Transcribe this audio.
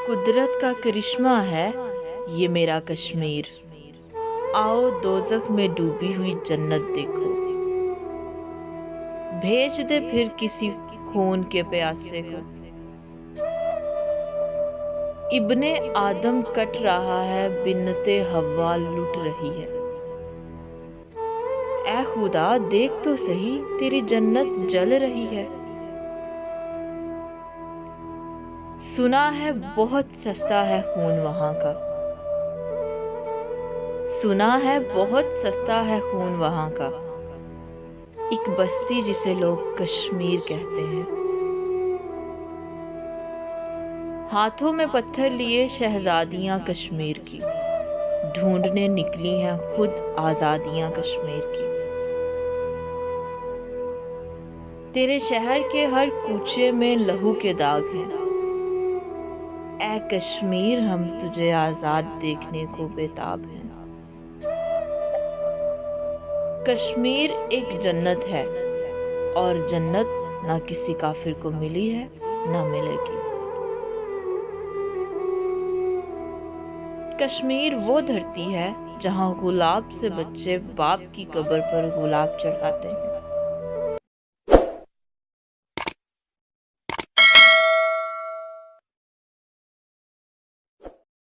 कुदरत का करिश्मा है ये मेरा कश्मीर। आओ दोज़ख में डूबी हुई जन्नत देखो। भेज दे फिर किसी खून के प्यासे को। इब्ने आदम कट रहा है, बिन्नते हव्वा लुट रही है। ऐ खुदा देख तो सही, तेरी जन्नत जल रही है। सुना है बहुत सस्ता है खून वहां का। सुना है बहुत सस्ता है खून वहां का। एक बस्ती जिसे लोग कश्मीर कहते हैं। हाथों में पत्थर लिए शहजादियां कश्मीर की ढूंढने निकली हैं खुद आजादियां कश्मीर की। तेरे शहर के हर कूचे में लहू के दाग हैं। ऐ कश्मीर हम तुझे आजाद देखने को बेताब हैं। कश्मीर एक जन्नत है और जन्नत ना किसी काफिर को मिली है ना मिलेगी। कश्मीर वो धरती है जहां गुलाब से बच्चे बाप की कब्र पर गुलाब चढ़ाते हैं।